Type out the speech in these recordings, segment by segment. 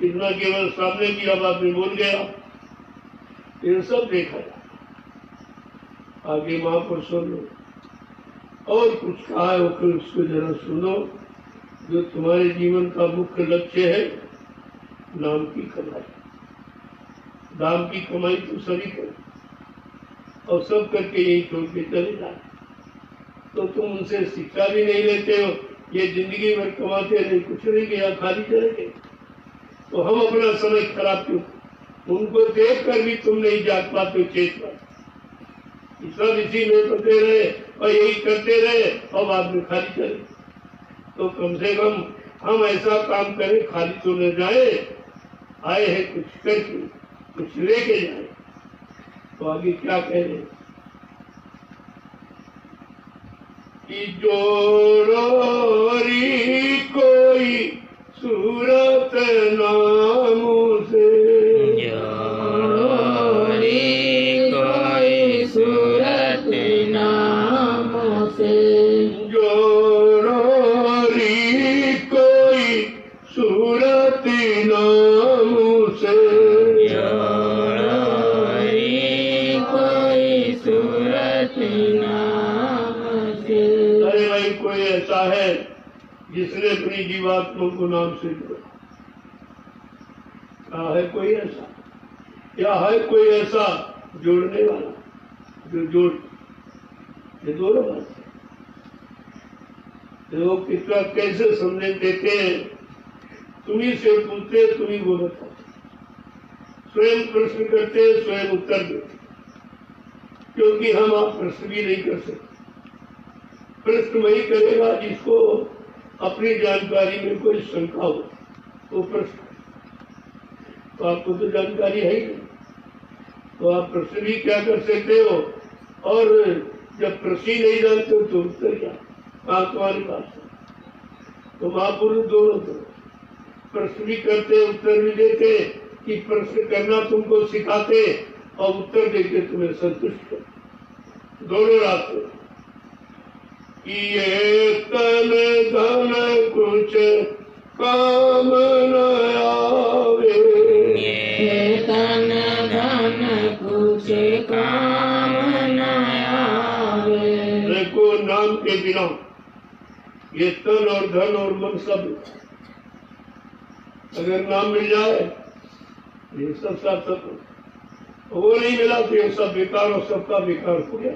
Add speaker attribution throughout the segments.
Speaker 1: इतना केवल सामने की अब आपने बोल गया, ये सब देखा जाए। आगे महापुरुषों ने और कुछ कहा है, फिर उसको जरा सुनो। जो तुम्हारे जीवन का मुख्य लक्ष्य है, नाम की कमाई। नाम की कमाई तो सभी करो और सब करके यही छोड़ के चले जाए। तो तुम उनसे शिक्षा भी नहीं लेते हो, ये जिंदगी भर कमाते नहीं, कुछ नहीं किया, खाली चले गए। तो हम अपना समय खराब क्यों? उनको देख कर भी तुम नहीं जाग पाते, चेत पाते। सब इसी में पड़ते रहे और यही करते रहे और बाद में खाली चले। तो कम से कम हम ऐसा काम करें, खाली तो न जाए, आए हैं कुछ करके, कुछ लेके जाए। तो आगे क्या कह रहे हैं कि जोड़ी कोई सूरत नामों से,
Speaker 2: जोड़ी कोई सूरत नामों से,
Speaker 1: जोड़ी कोई सूरत नामों से,
Speaker 2: जोड़ी कोई सूरत नामों से।
Speaker 1: अरे भाई, कोई ऐसा है जिसने अपनी जीवात्मा को नाम से जोड़ा? क्या है कोई ऐसा? क्या है कोई ऐसा जोड़ने वाला जो जोड़? ये दोनों बात है। लोग कितना कैसे समझे देते हैं, तुम्ही से पूछते, तुम्ही वो बताओ। स्वयं प्रश्न करते, स्वयं उत्तर देते, क्योंकि हम आप प्रश्न भी नहीं कर सकते। प्रश्न वही करेगा जिसको अपनी जानकारी में कोई शंका हो, तो प्रश्न। तो आपको तो जानकारी है ही नहीं, तो आप प्रश्न भी क्या कर सकते हो? और जब प्रश्न ही नहीं जानते हो तो उत्तर क्या? कहा तुम्हारे पास? तो महापुरुष दोनों तो प्रश्न भी करते, उत्तर भी देते, कि प्रश्न करना तुमको सिखाते और उत्तर देके तुम्हें संतुष्ट कर। दोनों रास्ते। ये तन धन कुछ काम न आवे,
Speaker 2: ये तन धन कुछ काम न आवे।
Speaker 1: देखो, नाम के बिना ये तन और धन और मन सब, अगर नाम मिल जाए ये सब सार्थक हो। वो नहीं मिला तो ये सब बेकार और सबका बेकार हो गया।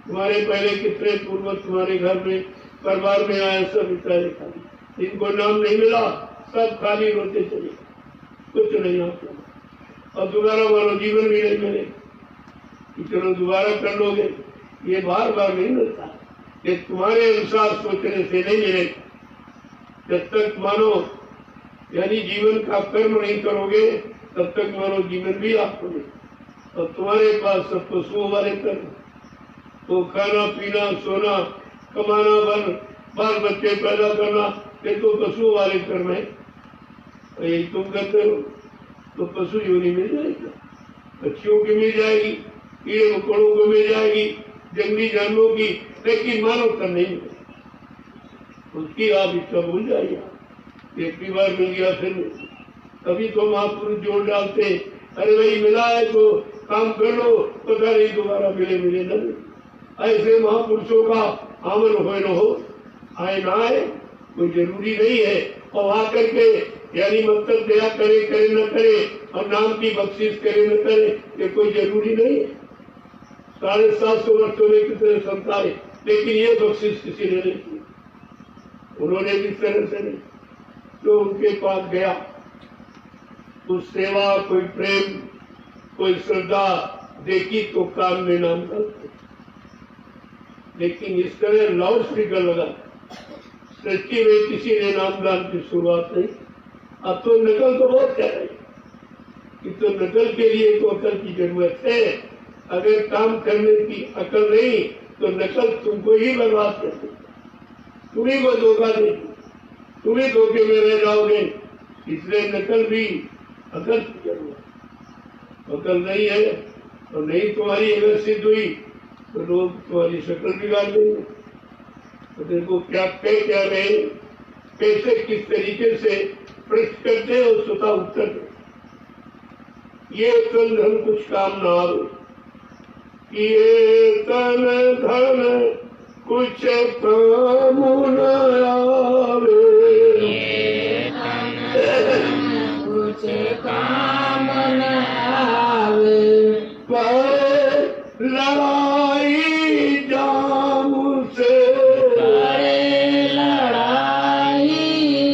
Speaker 1: तुम्हारे पहले कितने पूर्व तुम्हारे घर में परिवार में आए, सब बेचारे खाली। इनको नाम नहीं मिला, सब खाली रोते चले, कुछ नहीं आता। और दोबारा मानो जीवन भी नहीं मिले कि चलो दोबारा कर लोगे, ये बार बार नहीं मिलता। ये तुम्हारे अनुसार सोचने से नहीं मिले। जब तक मानो यानी जीवन का कर्म नहीं करोगे, तब तक मानो जीवन भी आपको नहीं। और तुम्हारे पास सब पशुओं वाले कर्म, तो खाना पीना सोना कमाना बाल बच्चे पैदा करना, ये तो पशुओं वाले कर्म है। यही तुम करते हो तो पशु योनि मिल जाएगी, पक्षियों की मिल जाएगी, कीड़े मकोड़ों को मिल जाएगी, जंगली जानवरों की, लेकिन मानव का नहीं मिलेगी। उसकी आप इच्छा भूल जाइए। एक भी बार मिल गया फिर नहीं। तभी तो महापुरुष जोड़ डालते, अरे भाई मिला है तो काम कर लो, पता नहीं दोबारा मिले मिले न मिले। ऐसे महापुरुषों का आमन हो न हो, आए ना आए कोई जरूरी नहीं है। और आकर के यानी मतलब दया करे करे न करे, और नाम की बख्शिश करे न करे, ये कोई जरूरी नहीं है। 750 वर्षों में कितने संत आए, लेकिन ये बख्शिश किसी ने नहीं की। उन्होंने किस तरह से नहीं, तो उनके पास गया, कुछ सेवा, कोई प्रेम, कोई श्रद्धा देखी तो कान में नाम डालते। लेकिन इस तरह लाउड स्पीकर लगा, सच्ची में किसी ने नामदान की शुरुआत नहीं। अब तो नकल तो बहुत कर रही कि तो नकल के लिए तो अकल की जरूरत है। अगर काम करने की अकल नहीं तो नकल तुमको ही बर्बाद कर देगी, तुम्ही को धोखा देगी, तुम्ही धोखे में रह जाओगे। इसलिए नकल भी अकल की जरूरत। अकल नहीं है तो नहीं तुम्हारी अगर सिद्ध हुई तो लोग तुम्हारी शक्ल बिगाड़ देंगे। तो देखो क्या कह क्या रहे, कैसे किस तरीके से पृष्ठ करते और स्वतः उत्तर दे। ये तन धन कुछ काम ना आवे, ये तन धन कुछ काम न आवे,
Speaker 2: ये तन धन कुछ काम न आवे,
Speaker 1: पर लड़ाई जाम से,
Speaker 2: करे लड़ाई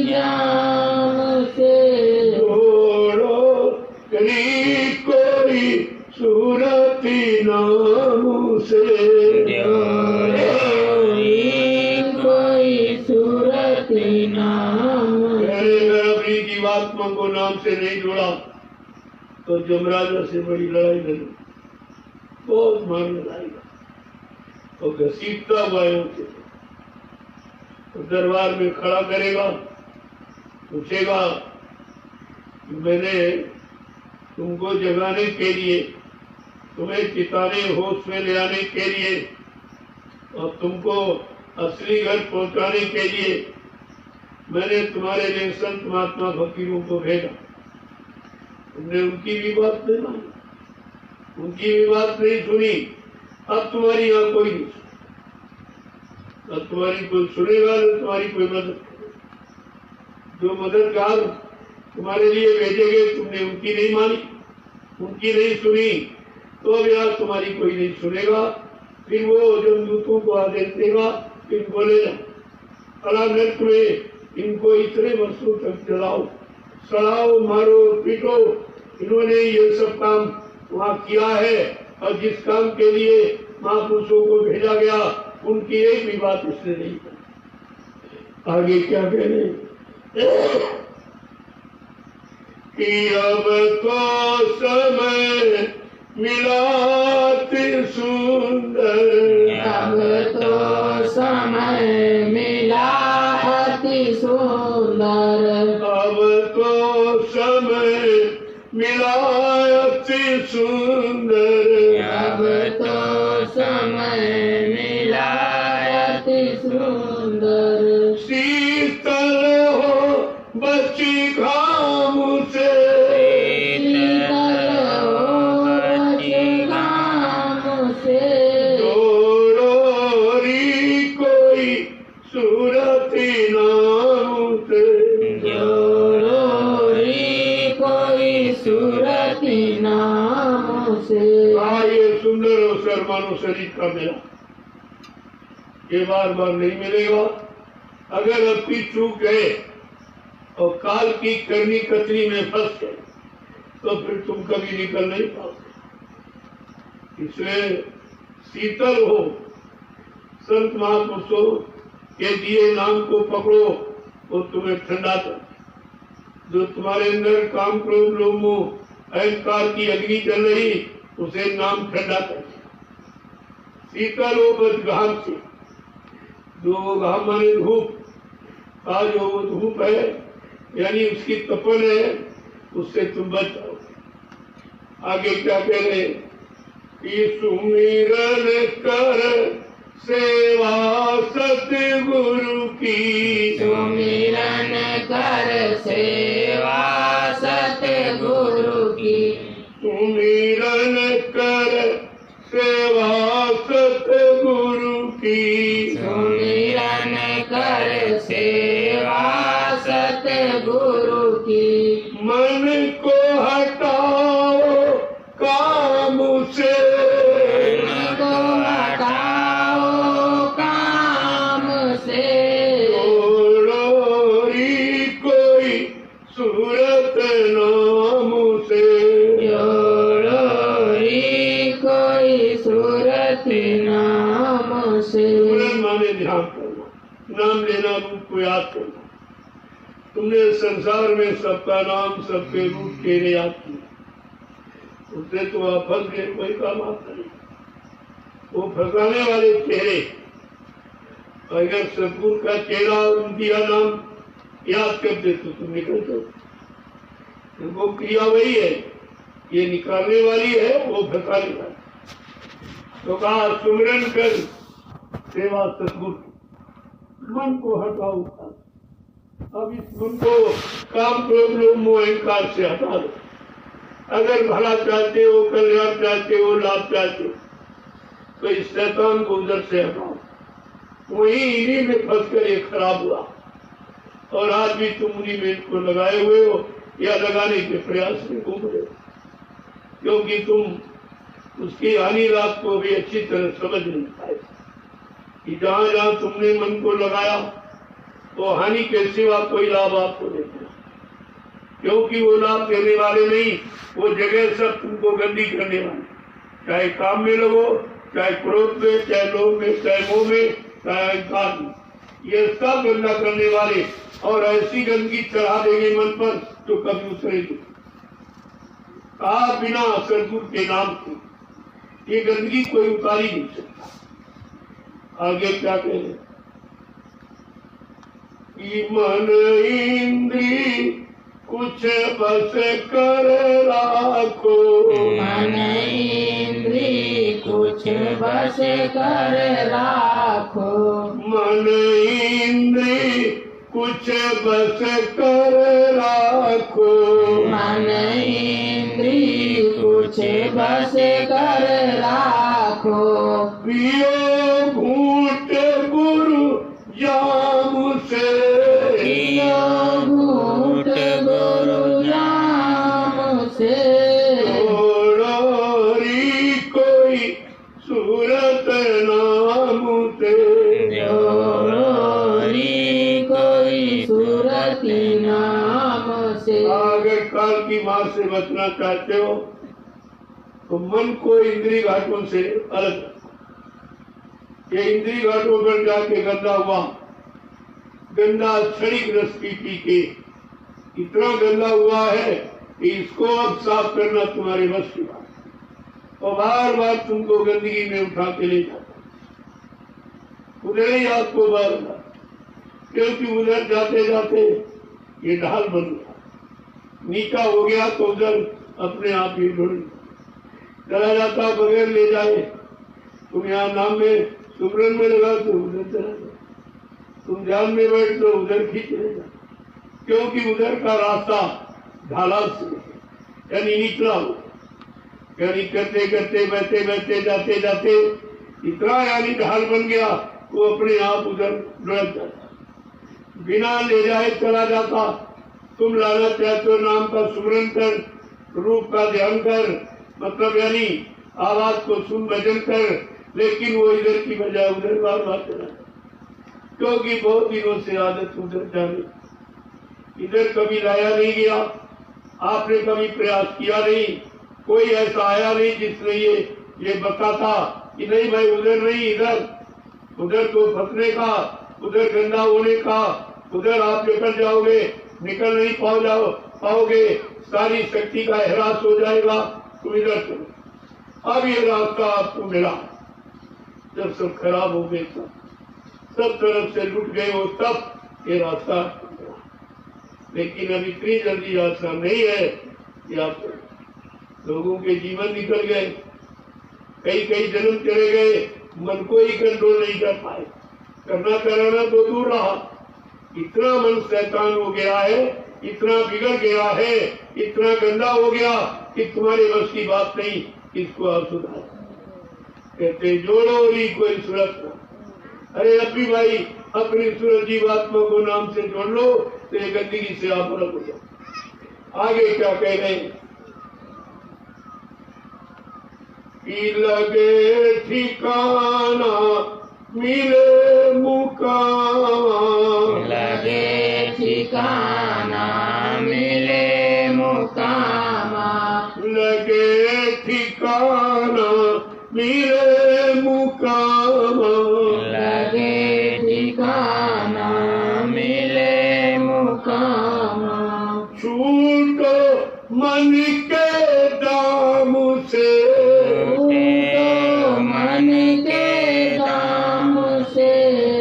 Speaker 2: जाम से,
Speaker 1: जोड़ो करी कोई सूरती नाम से,
Speaker 2: कोई सूरती नाम।
Speaker 1: मैं अपनी जीवात्मा को नाम से नहीं जोड़ा तो जमराजा से बड़ी लड़ाई लड़ी, बहुत मार लगाएगा तो घसीटता हुआ उसे तो दरबार में खड़ा करेगा, पूछेगा मैंने तुमको जगाने के लिए, तुम्हें चिताने होश में ले आने के लिए और तुमको असली घर पहुंचाने के लिए मैंने तुम्हारे लिए संत महात्मा फकीरों को भेजा। तुमने उनकी भी बात नहीं मानी, उनकी भी बात नहीं सुनी। अब तुम्हारी यहाँ कोई नहीं, अब तुम्हारी कोई सुनेगा न तुम्हारी कोई मदद करेगा। जो मददगार तुम्हारे लिए भेजे गए तुमने उनकी नहीं मानी, उनकी नहीं सुनी, तो अब यहाँ तुम्हारी कोई नहीं सुनेगा। फिर वो जमदूतों को आदेश देगा, इनको ले जाओ कला नृत में, इनको इतने वर्षों तक जलाओ, सड़ाओ, मारो, पीटो। इन्होंने ये सब काम वहाँ किया है और जिस काम के लिए महापुरुषों को भेजा गया उनकी एक भी बात इसने नहीं की। आगे क्या कह रहे कि अब तो समय मिलाते सुंदर,
Speaker 2: अब तो समय मिला अति सुंदर,
Speaker 1: अब तो समय मिला अति सुंदर,
Speaker 2: अब तो समय मिला अति सुंदर,
Speaker 1: शीतल हो बची घाम से,
Speaker 2: शीतल हो बची घाम से,
Speaker 1: जोड़ोरी कोई सूरती नाम से,
Speaker 2: जोड़ोरी कोई सूरती नाम से।
Speaker 1: ये सुंदर और शर्मानो शरीर का मिला, ये बार बार नहीं मिलेगा। अगर अपनी चूक गए और काल की करनी कतरी में फंस गए तो फिर तुम कभी निकल नहीं पाओगे। इसलिए शीतल हो, संत महापुरुषों के दिए नाम को पकड़ो वो तुम्हें ठंडा कर। जो तुम्हारे अंदर काम क्रोध लोभ मोह अहंकार की अग्नि जल रही उसे नाम ठंडा कर। शीतल हो बस घाम से, जो घाम माने धूप, आज जो वो धूप है यानी उसकी तपन है, उससे तुम बच जाओ। आगे क्या कह रहे कि सुमिरन कर सेवा सतगुरु की,
Speaker 2: सुमिरन कर सेवा सतगुरु की,
Speaker 1: सुमिरन कर सेवा सतगुरु की,
Speaker 2: सुमिरन कर सेवा सतगुरु की,
Speaker 1: मन को हटाओ काम से,
Speaker 2: मन को हटाओ काम से,
Speaker 1: जोड़ोरी कोई सूरत नाम से,
Speaker 2: जोड़ोरी कोई सूरत नाम से।
Speaker 1: माने ध्यान करना, नाम लेना, रूप को याद करना। तुमने संसार में सबका नाम सबके रूप तेरे याद किया, उससे तो आप फंस गए, कोई काम आता नहीं। वो फंसाने वाले चेहरे, अगर सदगुरु का चेहरा दिया नाम याद कर दे तो तुम निकल जाओ। वो क्रिया वही है, ये निकालने वाली है, वो फंसाने वाली। तो कहा सुमिरन कर सेवा सदगुरु, मन को हटाओ, अब इस मन को काम क्रोध लोभ मोह अहंकार से हटा दो। अगर भला चाहते हो, कल्याण चाहते हो, लाभ चाहते हो, तो इस शैतान को उधर से हटाओ। वही इन्हीं में फंसकर ये खराब हुआ और आज भी तुम उन्हीं में इसको लगाए हुए हो या लगाने के प्रयास में घूम रहे हो, क्योंकि तुम उसकी हानि लाभ को भी अच्छी तरह समझ नहीं पाए कि जहां जहां तुमने मन को लगाया तो हानि के सिवा कोई लाभ आपको नहीं मिला, क्योंकि वो लाभ देने वाले नहीं, वो जगह सब तुमको गंदी करने वाले। चाहे काम में लगो, चाहे क्रोध में, चाहे लोभ में, चाहे मोह में, चाहे अहंकार में, ये सब गंदा करने वाले और ऐसी गंदगी चढ़ा देंगे मन पर तो कभी उतरेगी। कहा बिना सदगुरु के नाम के ये गंदगी कोई उतारी नहीं सकता। आगे क्या कहें कि मन इंद्री कुछ बस कर राखो,
Speaker 2: मन इंद्री कुछ बस कर राखो,
Speaker 1: मन इंद्री कुछ बस कर राखो,
Speaker 2: मन इंद्री कुछ बस कर राखो,
Speaker 1: पियो घूट गुरु जाम से,
Speaker 2: पियो घूट गुरु जाम से,
Speaker 1: छोड़ोरी कोई सूरत नाम ते,
Speaker 2: जोरोरी कोई सूरत नाम से।
Speaker 1: अगर काल की मार से बचना चाहते हो तो मन को इंद्री घाटों से अलग रखो। ये इंद्री घाटों पर जाके गंदा हुआ, गंदा क्षणिक रस पी के इतना गंदा हुआ है कि इसको अब साफ करना तुम्हारे बस की बात है। और बार बार तुमको गंदगी में उठा के ले जाता, उधर ही आपको बार बार, क्योंकि उधर जाते जाते ये ढाल बन गया, नीचा हो गया तो उधर अपने आप ही ढूंढ चला जाता बगैर ले जाए। तुम यहाँ नाम में सुमरन में लगा तो उधर चला जाए, तुम ध्यान में बैठ तो उधर खींच लेगा, क्योंकि उधर का रास्ता ढालान से यानी निचला हो, यानी करते करते बहते बहते जाते जाते इतना यानी ढाल बन गया वो अपने आप उधर लुढ़क जाता, बिना ले जाए चला जाता। तुम लाना चाहते हो नाम का सुमरन कर, रूप का ध्यान कर, मतलब यानी आवाज को सुन भजन कर, लेकिन वो इधर की बजाय उधर बार बार चला, क्योंकि बहुत दिनों से आदत उधर जाने, इधर कभी लाया नहीं गया, आपने कभी प्रयास किया नहीं, कोई ऐसा आया नहीं जिसने ये बताता कि नहीं भाई उधर नहीं इधर, उधर तो फंसने का, उधर गंदा होने का, उधर आप निकल जाओगे, निकल नहीं पाओगे, सारी शक्ति का ह्रास हो जाएगा, तुम इधर चलो। अब ये रास्ता आपको मिला, जब सब खराब हो गए तब, सब तरफ से लुट गए हो तब ये रास्ता आपको मिला। लेकिन अब इतनी जल्दी रास्ता नहीं है कि आप लोगों के जीवन निकल गए, कई कई जन्म चले गए, मन को ही कंट्रोल नहीं कर पाए, करना कराना तो दूर रहा, इतना मन शैतान हो गया है, इतना बिगड़ गया है, इतना गंदा हो गया कि तुम्हारे बस की बात नहीं, इसको आप सुधार। कहते जोड़ो ही कोई सूरत, अरे अब भी भाई अपनी सूरज जीवात्मा को नाम से जोड़ लो तो ये गंदगी से आप अलग हो जाओ। आगे क्या कह रहे हैं कि लगे ठिकाना मिले मुकाम,
Speaker 2: लगे ठिकाना मिले मुकामा,
Speaker 1: लगे ठिकाना मिले मुकाम,
Speaker 2: लगे ठिकाना मिले मुकामा,
Speaker 1: छूटो मन के दाम से,
Speaker 2: छूटो मन के दाम से,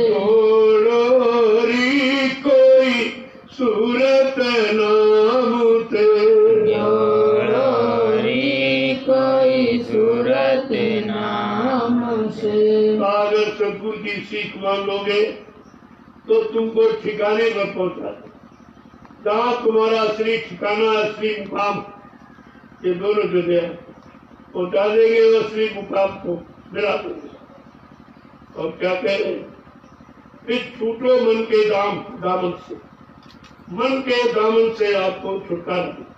Speaker 1: छोड़ो री कोई सूरत नाम ते,
Speaker 2: जोड़ो री कोई सूरत नाम से।
Speaker 1: अगर सदगुरु की सीख मान लोगे तो तुमको ठिकाने पर पहुंचा दे। जहाँ तुम्हारा असली ठिकाना, असली मुकाम, ये दोनों जगह पहुंचा देंगे असली मुकाम को, मिला देंगे। और क्या कह रहे हैं, फिर छूटो मन के दामन से, मन के दामन से आपको छुटकारा दे।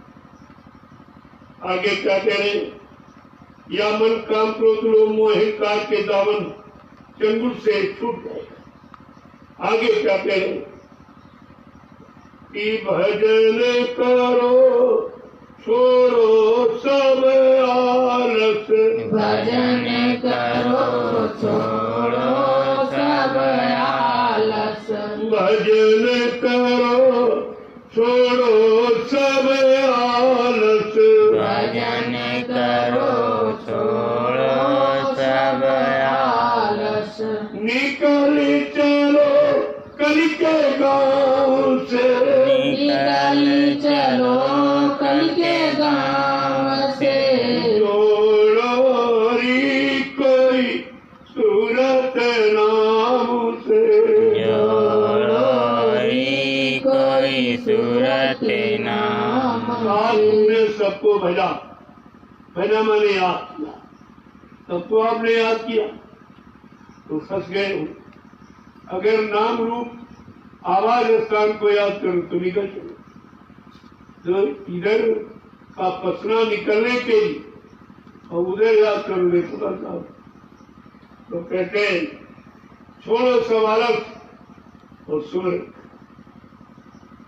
Speaker 1: आगे क्या कह रहे हैं, या मन काम क्रोध लोभ मोह अहंकार के दामन चंगुल से छूट जाएगा। आगे क्या कह रहे हैं कि भजन करो छोड़ो सब आलस,
Speaker 2: भजन करो छोड़ो सब आलस,
Speaker 1: भजन करो छोड़ो सब आलस,
Speaker 2: भजन करो छोड़ो सब आलस,
Speaker 1: निकल चलो कल के गाँव से,
Speaker 2: निकल चलो कल के गाँव से,
Speaker 1: जोड़ो री कोई सूरत नाम से,
Speaker 2: जोड़ो री कोई सूरत नाम
Speaker 1: आज
Speaker 2: से।
Speaker 1: तुमने सबको भजा, भजा मैंने याद किया, सबको आपने याद किया तो फंस गए हो। अगर नाम रूप आवाज स्थान को याद करो तो निकल चलो, तो इधर का फंसना निकलने के लिए और उधर याद करोगे तो बता। तो कहते हैं छोड़ो सब आलस और सुमरन।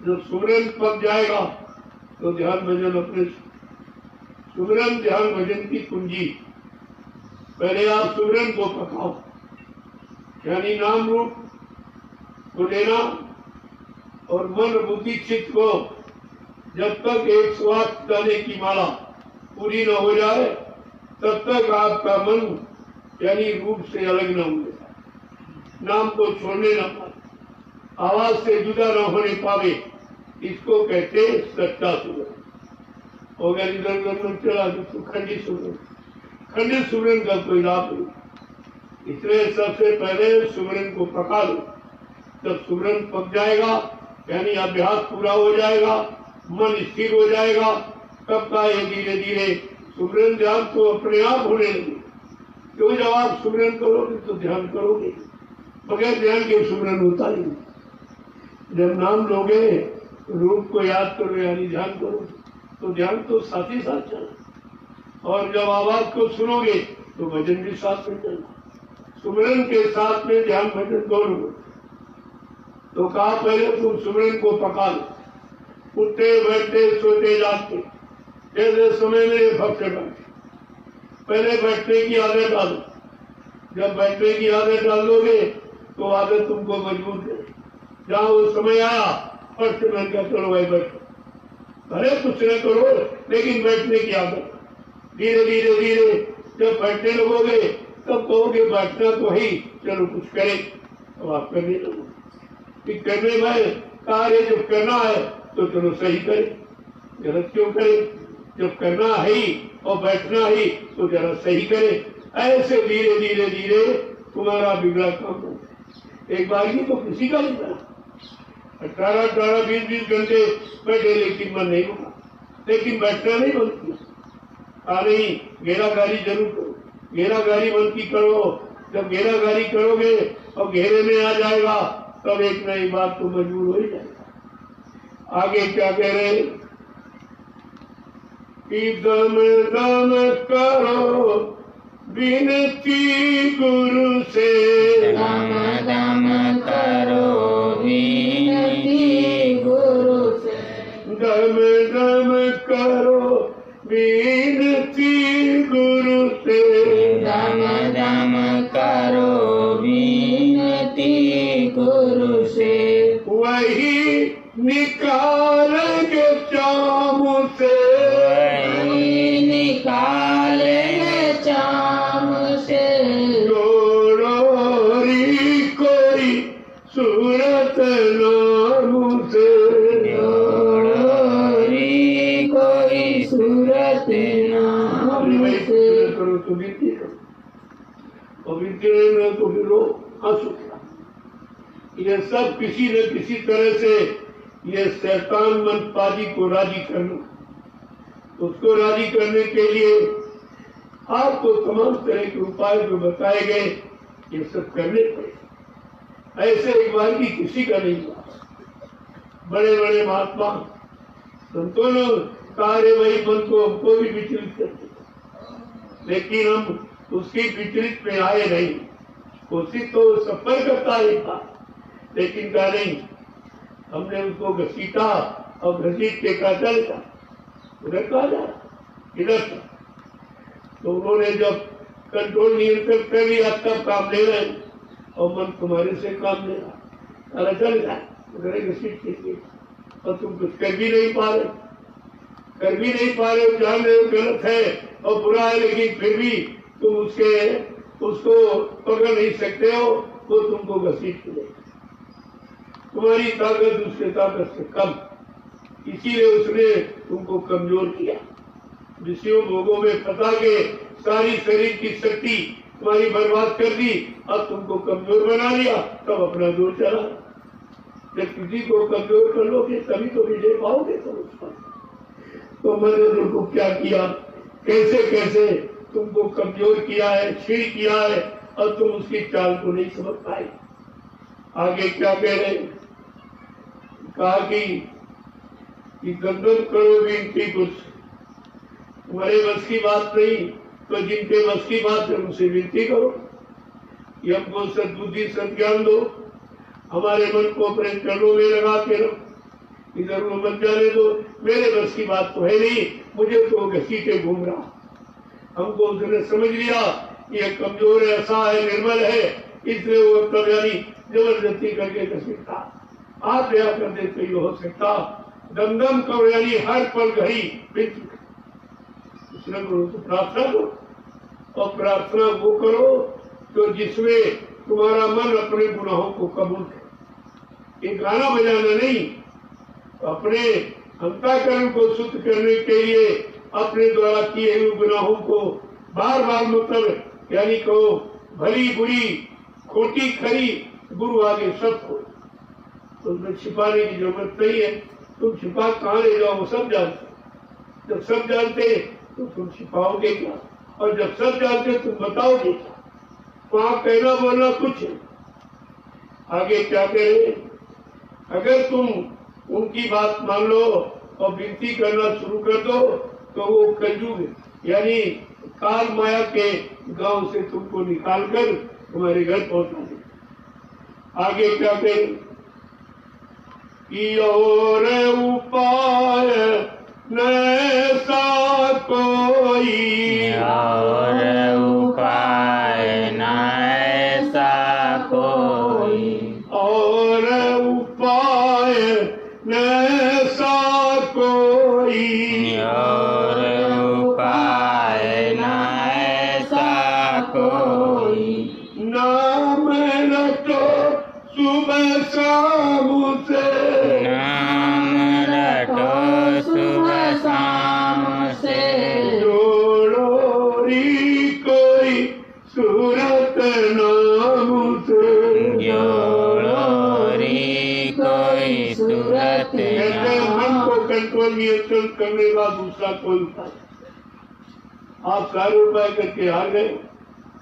Speaker 1: जब सुमरन पक जाएगा तो ध्यान भजन अपने, सुमरन ध्यान भजन की कुंजी। पहले आप सुमरन को पकाओ, यानी नाम रूप को लेना और मन बुद्धि चित्त को जब तक 108 दाने की माला पूरी न हो जाए तब तक आपका मन यानी रूप से अलग न हो जाए, नाम को छोड़ने न पाए, आवाज से जुदा न होने पावे, इसको कहते सच्चा सुमरन। अगर इधर उधर में चला तो खंडित सुमरन, खंडित सुमरन का कोई लाभ नहीं। इसलिए सबसे पहले सुमरन को पका लो। जब सुमरन पक जाएगा यानी अभ्यास पूरा हो जाएगा, मन स्थिर हो जाएगा, तब का ये धीरे धीरे सुमरन ध्यान तो अपने आप होने लगे। क्यों जब आप सुमरन करोगे तो ध्यान करोगे, बगैर ध्यान के सुमरन होता ही नहीं। जब नाम लोगे रूप को याद करो यानी ध्यान करो तो ध्यान तो साथ ही साथ चला, और जब आवाज को सुनोगे तो भजन भी साथ में चलना। सुमरन के साथ में ध्यान भजन दोनों। तो कहा पहले तुम सुमरन को पका लो, उठते बैठते सोते जागते जैसे समय मेरे भक्त बैठे, पहले बैठने की आदत डालो। जब बैठने की आदत डाल दोगे तो आदत तुमको मजबूर करे। जहाँ वो समय आया फर्स्ट मैंने कहा चलो भाई बैठो, अरे कुछ न करो लेकिन बैठने की आदत। धीरे धीरे धीरे जब बैठने लगोगे तब कहोगे बैठना तो ही, चलो कुछ करें, तो आप करने लगोगे। करने में कार्य जब करना है तो चलो सही करें, गलत क्यों करें। जब करना है ही और बैठना ही तो जरा सही करें। ऐसे धीरे धीरे धीरे तुम्हारा बिगड़ा काम हो। एक बार ही तो किसी का नहीं बना, 18-18, 20-20 घंटे बैठे लेकिन मन नहीं रुका, लेकिन बैठना नहीं बनती। नहीं घेरागारी जरूर करो, घेरागारी मन की करो। जब घेरागारी करोगे और घेरे में आ जाएगा तब एक नई बात तो मजबूर हो ही जाएगा। आगे क्या कह रहे हैं कि दम दम करो विनती गुरु से,
Speaker 2: दम दम करो विनती गुरु से,
Speaker 1: दम दम करो विनती गुरु से,
Speaker 2: दम दम करो विनती गुरु से,
Speaker 1: वही निकालेंगे चाम से,
Speaker 2: वही निकालेंगे चाम से,
Speaker 1: जोड़ोरी कोई सूरत नाम से,
Speaker 2: जोड़ोरी कोई सूरत नाम से।
Speaker 1: करो तो विनती करो, और विनती न तो फिर लो आंसू। ये सब किसी न किसी तरह से ये शैतान मन पाजी को राजी करना, उसको राजी करने के लिए आपको तमाम तरह के उपाय जो बताए गए ये सब करने पड़े। ऐसे एक बार की किसी का नहीं हुआ। बड़े बड़े महात्मा संतों ने कार्य वही मन को हमको भी विचलित करते, लेकिन हम उसकी विचलित में आए नहीं। कोशिश तो सफल करता ही था, लेकिन कहा नहीं, हमने उसको घसीटा और घसीट के कहा चलता उधर कहा जा इधर। तो उन्होंने जब कंट्रोल नियंत्रण कर लिया तब काम ले रहे, और मन तुम्हारे से काम ले रहा, चल जाए उधर घसीट के, और तुम कुछ कर भी नहीं पा रहे, जान रहे हो गलत है और बुरा है, लेकिन फिर भी तुम उसको पकड़ नहीं सकते हो, वो तुमको घसीट के लेगा। तुम्हारी ताकत उसके ताकत से कम, इसीलिए उसने तुमको कमजोर किया। विषयों भोगों में फंसा के सारी शरीर की शक्ति तुम्हारी बर्बाद कर दी, अब तुमको कमजोर बना लिया, तब अपना जोर चला। जब किसी को कमजोर कर लोगे तभी तो विजय पाओगे तुम उस पर। तो मैंने तुमको क्या किया, कैसे कैसे तुमको कमजोर किया है, छीड़ किया है, और तुम उसकी चाल को नहीं समझ पाए। आगे क्या कह रहे, कहा कि दंडन करो विनती कुछ, तुम्हारे बस की बात नहीं, तो जिनके बस की बात है उनसे विनती करो कि हमको सद्बुद्धि सद्ज्ञान दो, हमारे मन को अपने चरणों में लगा के रखो, इधर उधर मत जाने दो। मेरे बस की बात तो है नहीं, मुझे तो घसीटे घूम रहा। हमको उसने समझ लिया कि यह कमजोर है, ऐसा है, निर्मल है, इसलिए वो तब यानी जबरदस्ती करके घसीटता। आप दया कर देते हो सकता, दमदम करो यानी हर पल घड़ी उसने करो तो प्रार्थना करो, और प्रार्थना वो करो तो जिसमें तुम्हारा मन अपने गुनाहों को कबूल करे। ये गाना बजाना नहीं, अपने अंतःकरण को शुद्ध करने के लिए अपने द्वारा किए हुए गुनाहों को बार बार मतलब यानी कहो भली बुरी खोटी खरी गुरु आगे सब हो, तो उसमें छिपाने की जरूरत नहीं है। तुम छिपा कहाँ ले जाओ वो सब जानते, जब सब जानते तो तुम छिपाओगे क्या, और जब सब जानते तुम बताओगे क्या। वहां कहना बोलना कुछ है। आगे क्या कह रहे, अगर तुम उनकी बात मान लो और विनती करना शुरू कर दो तो वो कलयुग यानी काल माया के गांव से तुमको निकालकर तुम्हारे घर पहुंचा दे। आगे क्या कहे कि और उपाय नैसा कोई,
Speaker 2: और उपाय नैसा कोई,
Speaker 1: और उपाय नैसा कोई,
Speaker 2: और उपाय नैसा कोई,
Speaker 1: नाम रटो सुबह शाम से,
Speaker 2: नाम रटो सुबह शाम से,
Speaker 1: जोड़ो री कोई सूरत नाम से,
Speaker 2: जोड़ो री कोई सूरत
Speaker 1: ऐसे मन को कंट्रोल नियंत्रण करने का दूसरा कोई उपाय। आप सारे उपाय करके हार गए,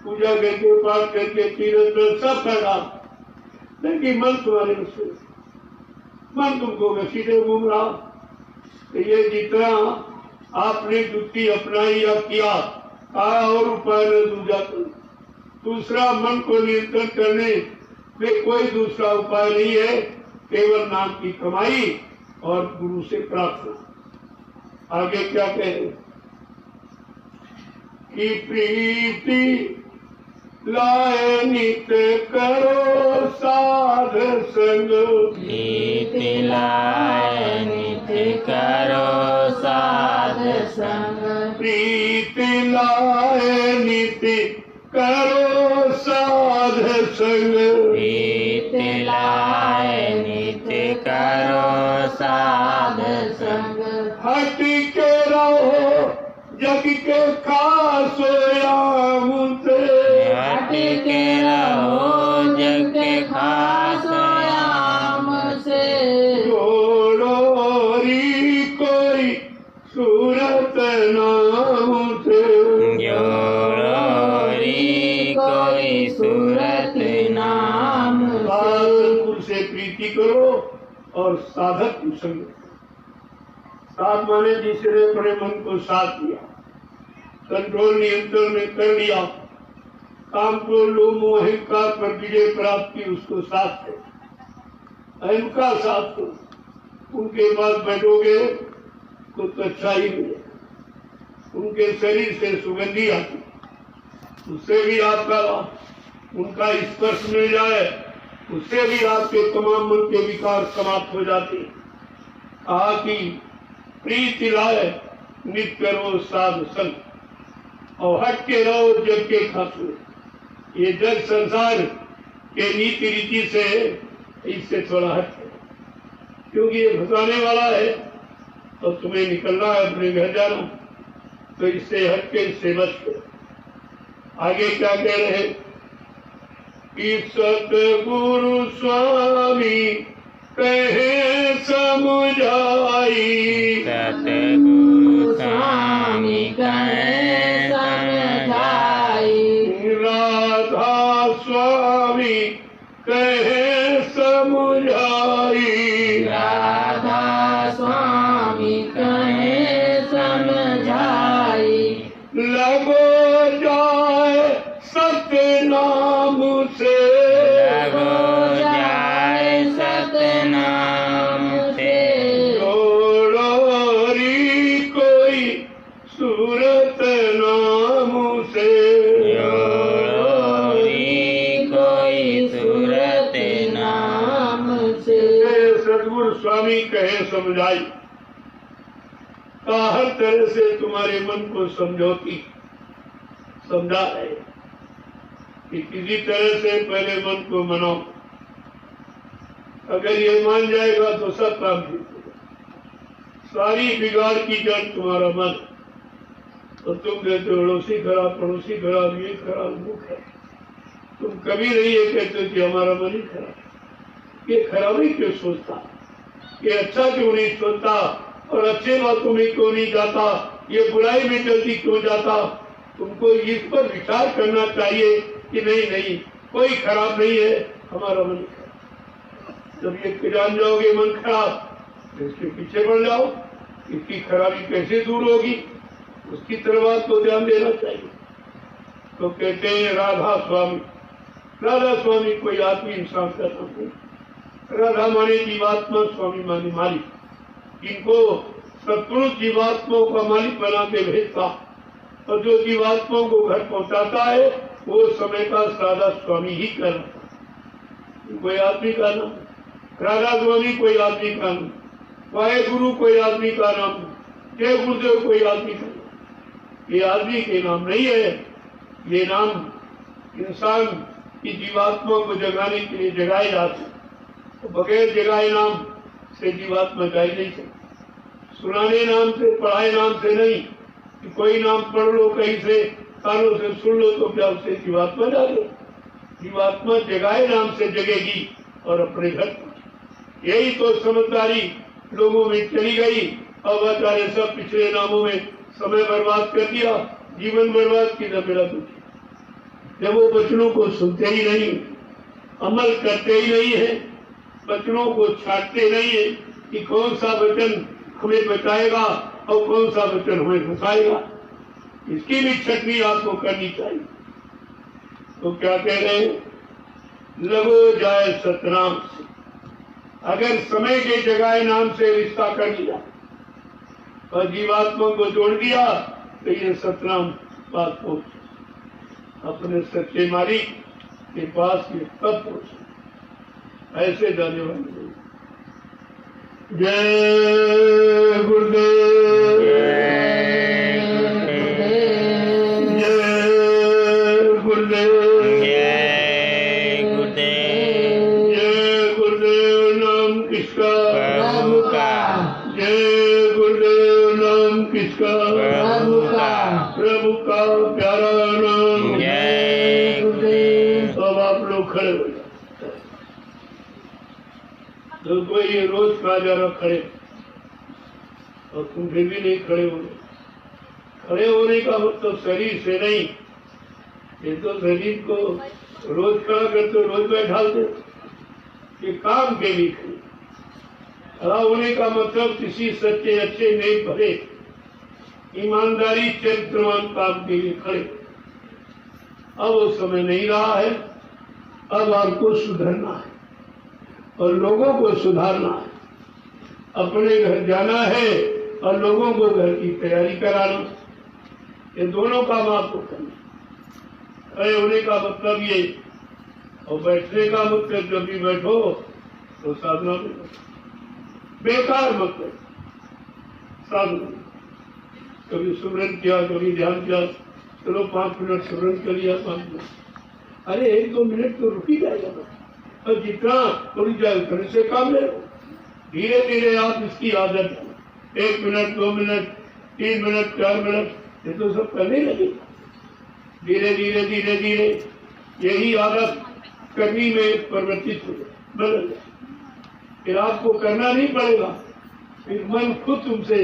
Speaker 1: पूजा करके पाठ करके तीरथ में सब कर, लेकिन मन तुम्हारे उससे, मन तुमको घसीटे घूम रहा। तो ये जितना आपने युक्ति अपनाई या किया, और उपाय न दूजा, दूसरा मन को नियंत्रण करने में कोई दूसरा उपाय नहीं है, केवल नाम की कमाई और गुरु से प्रार्थना। आगे क्या कहे कि प्रीति लाए नित्य करो साध संग,
Speaker 2: प्रीति लाए नित्य करो साध संग,
Speaker 1: प्रीति लाए नित्य करो साध संग,
Speaker 2: प्रीति लाए नित्य करो साध संग,
Speaker 1: हट के रहो जग के खासोया मुझे,
Speaker 2: हट के रहो जग के खास याम से,
Speaker 1: जोड़ो सूरत नाम से
Speaker 2: जोड़ो रे कोई सूरत नाम से।
Speaker 1: सतगुरु से प्रीति करो और साधक की संग। साथ माने जिसने अपने मन को साथ दिया, कंट्रोल नियंत्रण में कर लिया, काम को लोभ मोह अहंकार पर विजय प्राप्त की, उसको साथ दे। अहंकार साथ दो, उनके पास बैठोगे कुछ अच्छा ही मिले। उनके शरीर से सुगंधी आती, उससे भी आपका उनका स्पर्श मिल जाए, उससे भी आपके तमाम मन के विकार समाप्त हो जाते। कहा कि प्रीति लाए नित करो साधु संग और हट के रहो जग के खासुए। ये जग संसार के नीति रीति से इससे थोड़ा हट, क्योंकि ये फंसाने वाला है और तुम्हें निकलना है, अपने घर जाना, तो इससे हट के इससे बच के। आगे क्या कह रहे हैं कि सतगुरु स्वामी कहे समझाई,
Speaker 2: सतगुरु स्वामी कहे समझाई,
Speaker 1: राधा स्वामी कहे समझाई,
Speaker 2: राधा स्वामी कहे समझाई,
Speaker 1: लगो जाए सत्य नाम से,
Speaker 2: लगो जाए सतनाम से,
Speaker 1: जोड़ो री कोई सूरत नाम से,
Speaker 2: जोड़ो रे कोई सूरत नाम से।
Speaker 1: सतगुरु स्वामी कहे समझाई का हर तरह से तुम्हारे मन को समझौती समझा है कि किसी तरह से पहले मन को मनाओ। अगर ये मान जाएगा तो सब काम ठीक होगा। सारी बिगाड़ की जड़ तुम्हारा मन। तो तुम कहते हो अड़ोसी खराब, पड़ोसी खराब, ये खराब, वो खराब। तुम कभी नहीं ये कहते कि हमारा मन ही खराब। ये खराबी क्यों सोचता, ये अच्छा क्यों नहीं सोचता, और अच्छे बातों में क्यों नहीं जाता, ये बुराई में जल्दी क्यों जाता। तुमको इस पर विचार करना चाहिए कि नहीं नहीं, कोई खराब नहीं है, हमारा मन खराब। जब ये जान जाओगे मन खराब, तो इसके पीछे बढ़ जाओ, इसकी खराबी कैसे दूर होगी, उसकी तरफ तो ध्यान देना चाहिए। तो कहते हैं राधा स्वामी, राधा स्वामी कोई आदमी इंसान का नाम नहीं। राधा माने जीवात्मा, स्वामी माने मालिक। इनको सतगुरु जीवात्माओं का मालिक बना के भेजता, और जो जीवात्माओं को घर पहुंचाता है वो समय का सादा स्वामी ही करता। कोई आदमी का नाम, राधा स्वामी कोई आदमी का नाम, वाहे गुरु कोई आदमी का नाम, जय गुरुदेव कोई आदमी का नाम। ये आदमी के नाम नहीं है, ये नाम इंसान की जीवात्मा को जगाने के लिए जगाए जाते। तो बगैर जगाए नाम से जीवात्मा जा नहीं सकती। सुनाने नाम से, पढ़ाए नाम से नहीं कि कोई नाम पढ़ लो कहीं से, कानों से सुन लो तो क्या उससे जीवात्मा जागे। जीवात्मा जगाए नाम से जगेगी और अपने घर पहुंचे। यही तो समझदारी लोगों में चली गई। अब आचार्य सब पिछले नामों में समय बर्बाद कर दिया, जीवन बर्बाद किया मेरा कुछ। जब वो वचनों को सुनते ही नहीं, अमल करते ही नहीं है, वचनों को छाटते नहीं है कि कौन सा वचन हमें बचाएगा और कौन सा वचन हमें फंसाएगा, इसकी भी छटनी आपको करनी चाहिए। तो क्या कह रहे हैं, लगो जाए सतनाम से। अगर समय के जगह नाम से रिश्ता कर लिया और जीवात्मा को जोड़ दिया तो ये सतनाम बात पहुंचे, अपने सच्चे मालिक के पास ये तब पहुंचे। ऐसे जाने वाले जय गुरुदेव, जय गुरुदेव,
Speaker 2: जय गुरुदेव,
Speaker 1: जय गुरुदेव। नाम किसका?
Speaker 2: प्रभु का।
Speaker 1: जय गुरुदेव। नाम किसका?
Speaker 2: प्रभु का।
Speaker 1: प्रभु का प्यारा नाम।
Speaker 2: जय गुरुदेव।
Speaker 1: अब आप लोग खड़े हो जाओ। तो कोई ये रोज कहा जा रहा खड़े, और तुम फिर भी नहीं खड़े हो रहे। खड़े होने का मतलब शरीर से नहीं, ये तो शरीर को रोज खड़ा करते हो, रोज बैठाते हो, ये काम के लिए खड़े। खड़ा होने का मतलब किसी सच्चे अच्छे नेक भले ईमानदारी चरित्रवान काम के लिए खड़े। अब वो समय नहीं रहा है, अब आपको सुधरना है और लोगों को सुधारना है। अपने घर जाना है और लोगों को घर की तैयारी कराना, ये दोनों काम आपको करना। खड़े होने का मतलब ये, और बैठने का मतलब जब भी बैठो तो साधना में बैठो, बेकार मत बैठो, साधना। कभी सुमरन किया, कभी ध्यान किया, चलो 5 मिनट सुमरन कर लिया, 5 मिनट, अरे 1-2 मिनट तो रुक ही जाएगा और जितना रुक जाए उतने से काम ले लो। धीरे धीरे आप इसकी आदत, 1 मिनट 2 मिनट 3 मिनट 4 मिनट, ये तो सब करने लगेगा। धीरे धीरे धीरे धीरे यही आदत करनी में परिवर्तित हो बदल जाए। फिर आपको करना नहीं पड़ेगा, फिर मन खुद तुमसे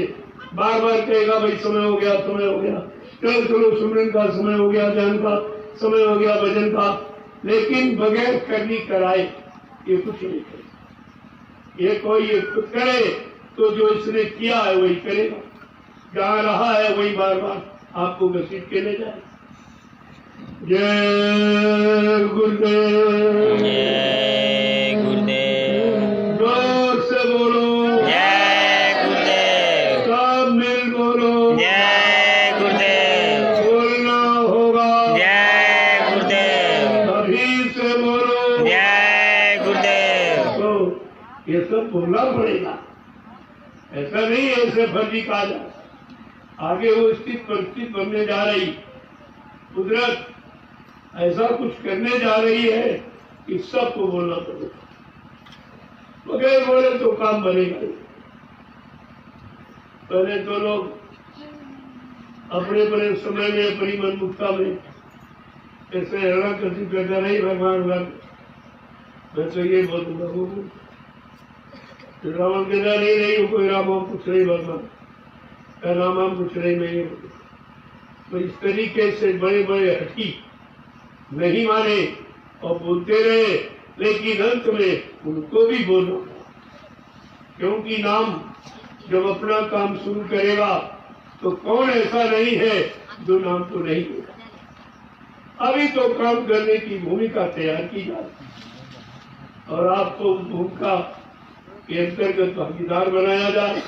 Speaker 1: बार बार कहेगा भाई समय हो गया, समय हो गया, चलो चलो सुमरन का समय हो गया, ध्यान का समय हो गया, भजन का। लेकिन बगैर करनी कराए ये कुछ नहीं करे। ये कोई ये खुद करे तो जो इसने किया है वही करेगा, जहाँ रहा है वही बार बार आपको घसीट के ले जाए। जय गुरुदेव,
Speaker 2: जय गुरुदेव,
Speaker 1: जोर से बोलो
Speaker 2: जय गुरुदेव,
Speaker 1: सब मिल बोलो
Speaker 2: जय गुरुदेव,
Speaker 1: बोलना होगा
Speaker 2: जय गुरुदेव,
Speaker 1: अभी से बोलो
Speaker 2: जय गुरुदेव।
Speaker 1: तो ये सब बोलना पड़ेगा, ऐसा नहीं है ऐसे फर्जी कहा जाए। आगे वो स्थिति परिस्थिति बनने जा रही, कुदरत ऐसा कुछ करने जा रही है कि सबको बोलना पड़ेगा, बगैर बोले तो काम बनेगा नहीं। पहले तो लोग अपने अपने समय में अपनी मनमुक्ता में ऐसे हरणा कसी करता नहीं, भगवान मैं तो ये बोलूंगा वो रावण कहता नहीं कोई राम कुछ नहीं भगवान का नाम हम कुछ नहीं, मैं ये तो इस तरीके से बड़े बड़े हठी नहीं माने और बोलते रहे, लेकिन अंत में उनको भी बोलो, क्योंकि नाम जब अपना काम शुरू करेगा तो कौन ऐसा नहीं है जो नाम तो नहीं होगा। अभी तो काम करने की भूमिका तैयार की जाती है और आपको उस भूमिका के अंतर्गत भागीदार बनाया जाए।